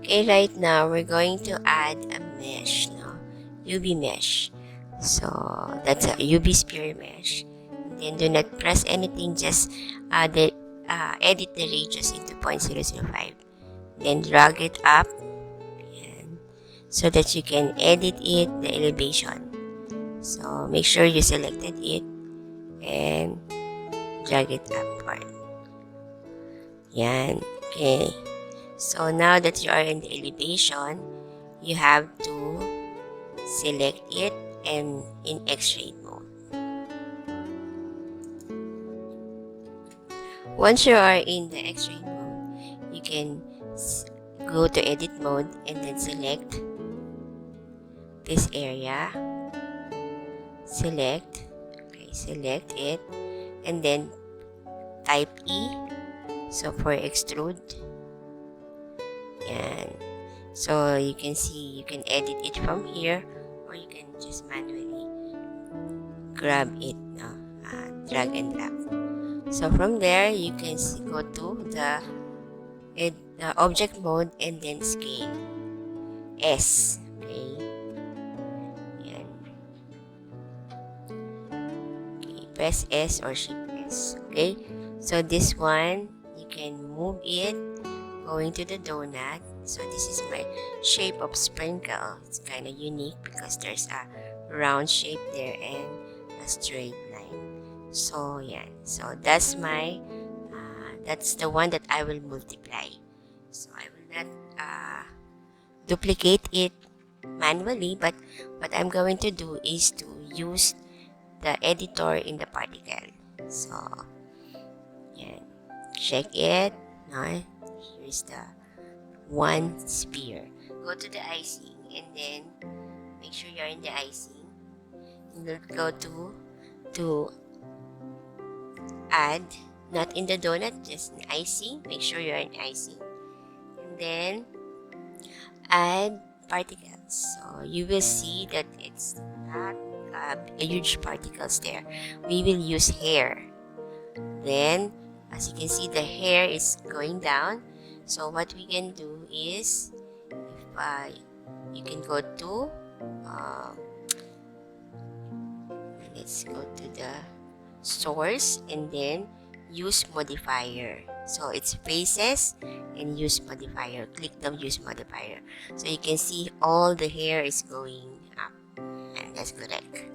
Okay, right now we're going to add a mesh, no? UV mesh. So that's a UV sphere mesh. And then do not press anything, just edit the radius into 0.005. Then drag it up and so that you can edit it, the elevation. So make sure you selected it and drag it upward. Yan. Okay. So now that you are in the elevation, you have to select it and in X-ray mode. Once you are in the X-ray mode, you can go to edit mode and then select this area. Select it and then type E. So for extrude. Yan. So you can see, you can edit it from here or you can just manually grab it, drag and drop. So from there, you can go to the object mode and then scale S. Okay. Yan. Okay. Press S or shift S. Okay. So this one, you can move it going to the donut. So this is my shape of sprinkle. It's kind of unique because there's a round shape there and a straight line. So yeah, so that's my that's the one that I will multiply. So I will not duplicate it manually, but what I'm going to do is to use the editor in the particle. So yeah, check it. No, here's the one sphere. Go to the icing and then make sure you're in the icing. And then go to add, not in the donut, just in icing. Make sure you're in icing. And then add particles. So you will see that it's not huge particles there. We will use hair. Then as you can see, the hair is going down. So what we can do is, if you can go to, let's go to the source and then use modifier. So it's faces and use modifier. Click the use modifier. So you can see all the hair is going up. And that's correct.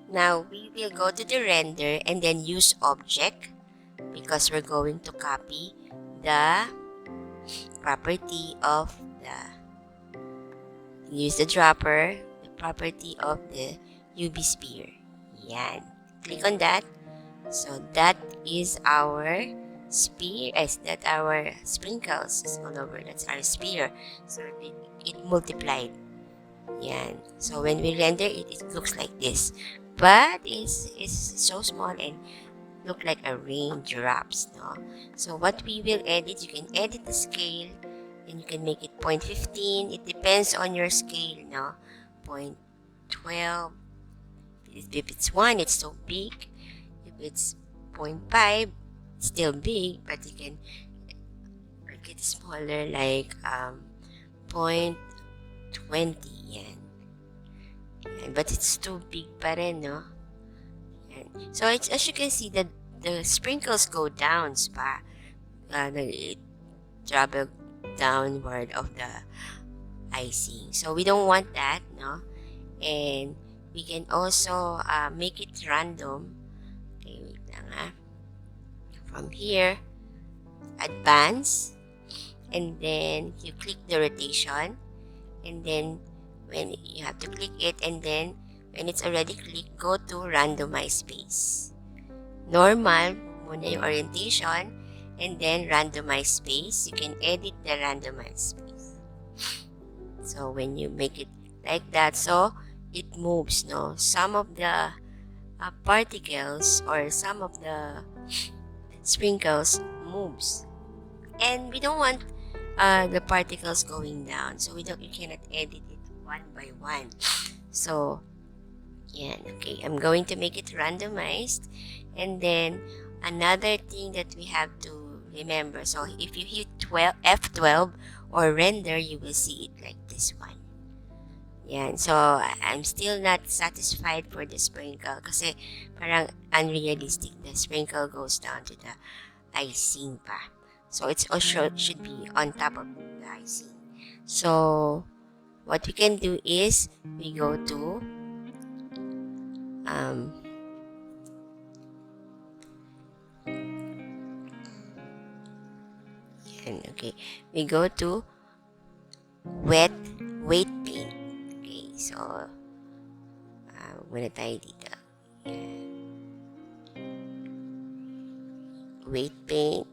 Now we will go to the render and then use object because we're going to copy the property of use the dropper, the property of the UV sphere. Yan. Click on that. So that is our sphere, that our sprinkles is all over. That's our sphere. So it multiplied. Yan. So when we render it, it looks like this. But it's so small and look like a raindrops, no? So what we will edit, you can edit the scale and you can make it 0.15. It depends on your scale, no? 0.12. If it's 1, it's so big. If it's 0.5, it's still big, but you can make it smaller, like 0.20. Yan. But it's too big pa rin, no? So it's, as you can see, that the sprinkles go down, it travel downward of the icing. So we don't want that, no? And we can also make it random. Okay, wait lang. From here, advance, and then you click the rotation, and then when you have to click it, and then when it's already clicked, go to randomize space. Normal, muna yung orientation, and then randomize space. You can edit the randomize space. So when you make it like that, so it moves, no? Some of the particles or some of the sprinkles moves. And we don't want the particles going down. So you cannot edit it one by one. So yeah, okay, I'm going to make it randomized. And then another thing that we have to remember, so if you hit F12 or render, you will see it like this one. Yan. So, I'm still not satisfied for the sprinkle kasi parang unrealistic. The sprinkle goes down to the icing pa. So, it's also should be on top of the icing. So, what we can do is we go to okay, we go to weight paint. Okay, so muna tayo dito. Weight paint.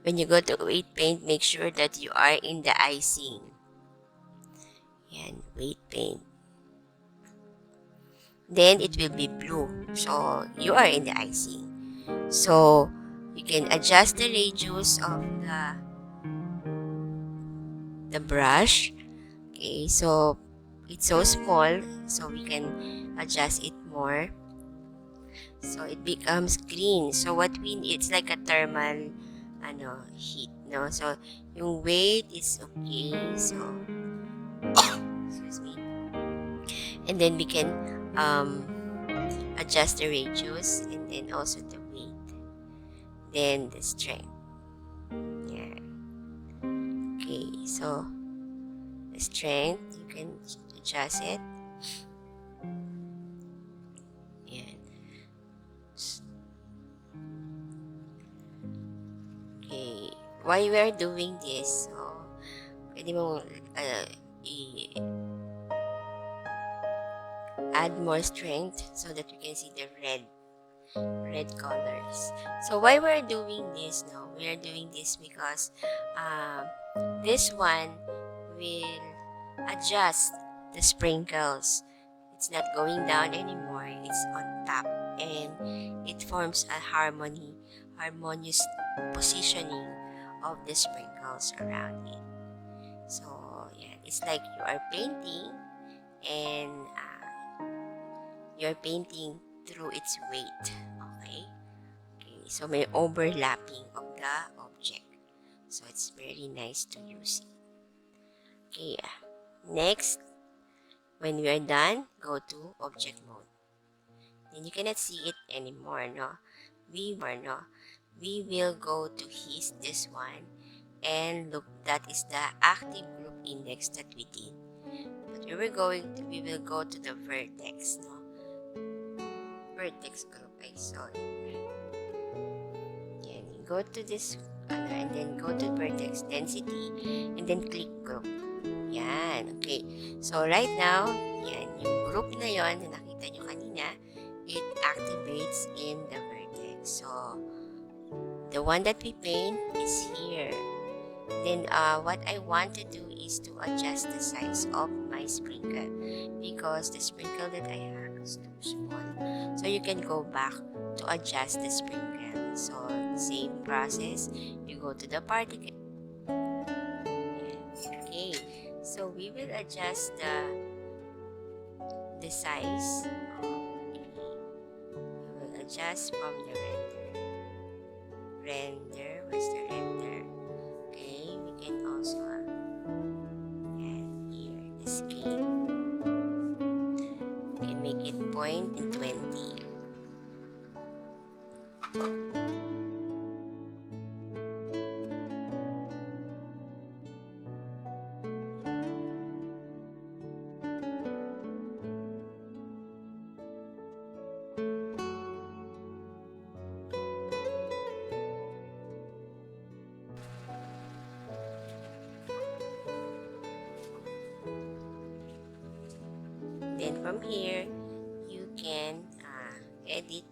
When you go to weight paint, make sure that you are in the icing. Yan, weight paint. Then it will be blue. So you are in the icing. So you can adjust the radius of the brush. Okay, so it's so small, so we can adjust it more. So it becomes green. So what we need, it's like a thermal heat, no? So yung weight is okay. So excuse me. And then we can adjust the radius and then also the weight. Then the strength. Yeah. Okay, so the strength, you can adjust it. Yeah. Okay, why we are doing this? So, pwede mo add more strength so that you can see the red colors. So why we're doing this now? We are doing this because this one will adjust the sprinkles. It's not going down anymore. It's on top, and it forms a harmonious positioning of the sprinkles around it. So yeah, it's like you are painting, and you're painting through its weight. Okay, so may overlapping of the object, so it's very nice to use it. Okay, next, when we are done, go to object mode. Then you cannot see it anymore, no? We will go to this one, and look, that is the active group index that we did. But we will go to the vertex, no? Vertex group, I saw it. Yan, you go to this color and then go to vertex density and then click group. Yan, okay. So right now, yan, yung group na yon na nakita nyo kanina, it activates in the vertex. So the one that we paint is here. Then what I want to do is to adjust the size of my sprinkle because the sprinkle that I have is too small. So you can go back to adjust the sprinkle. So same process, you go to the particle. Okay, so we will adjust the size. We will adjust from the render. Where's the render? Okay, we can also add here the scale. We can make it 0.20. Then from here, you can edit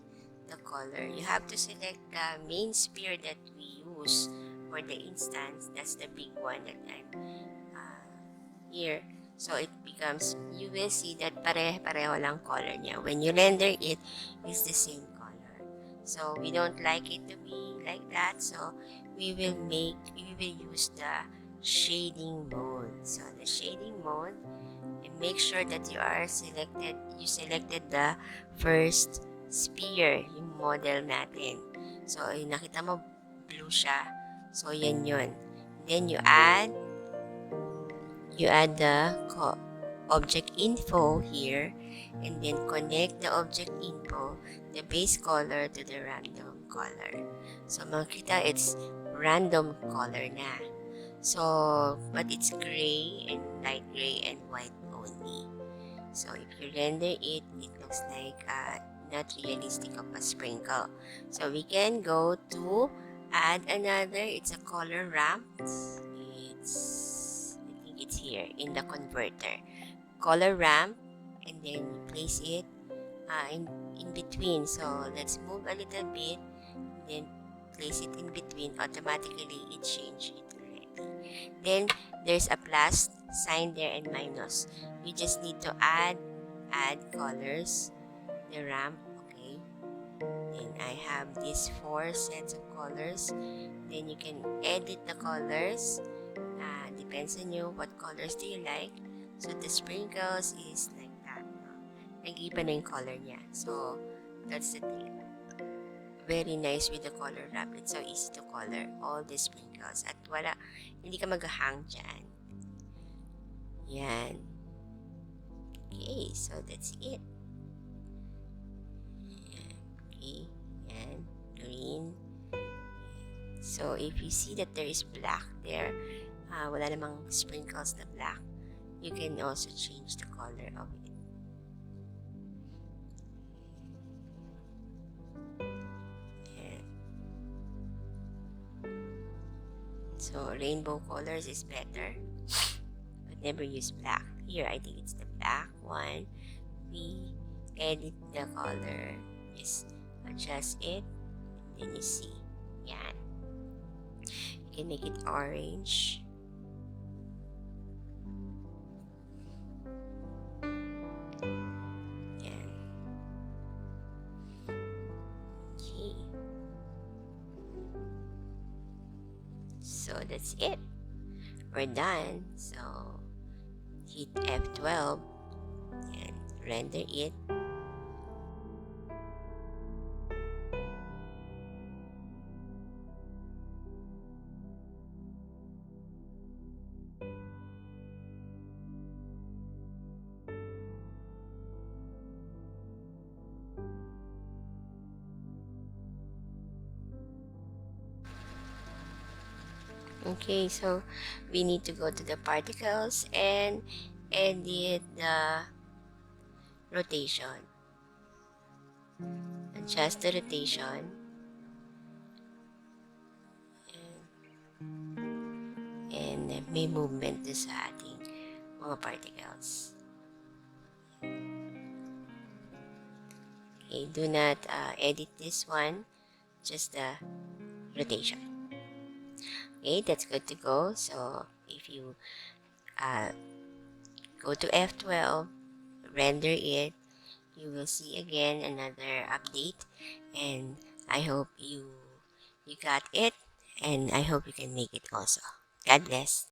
the color. You have to select the main sphere that we use for the instance. That's the big one that I'm here. So it becomes, you will see that pareho lang color niya. When you render it, it's the same color. So we don't like it to be like that. So we will use the shading mode. So the shading mode, and make sure that you selected the first sphere, yung model natin. So, nakita mo, blue siya. So, yan yun. Then, you add the object info here, and then connect the object info, the base color to the random color. So, makita it's random color na. So, but it's gray and light gray and white only. So, if you render it, it looks like not realistic of a sprinkle. So, we can go to add another. It's a color ramp. I think it's here in the converter. Color ramp, and then you place it in between. So, let's move a little bit, then place it in between. Automatically, it changed it already. Then, there's a plus sign there and minus. You just need to add colors, the ramp, okay. Then I have these 4 sets of colors. Then you can edit the colors. Depends on you, what colors do you like. So the sprinkles is like that. Nag-iba na yung color niya. So that's the thing. Very nice with the color ramp. It's so easy to color all the sprinkles. At hindi ka mag-hang dyan. Yan. Okay, so that's it. Okay, yan. Green. So, if you see that there is black there, wala namang sprinkles na black, you can also change the color of it. Yan. So, rainbow colors is better, but never use black. Here, I think it's the black one. We edit the color, just adjust it, and then you see. Yan. You can make it orange. Yan. Okay. So that's it. We're done. So hit F12 and render it. Okay, so we need to go to the particles and edit the rotation. Adjust the rotation. And may movement sa ating mga particles. Okay, do not edit this one, just the rotation. Okay, that's good to go. So if you go to F12, render it, you will see again another update, and I hope you got it, and I hope you can make it also. God bless.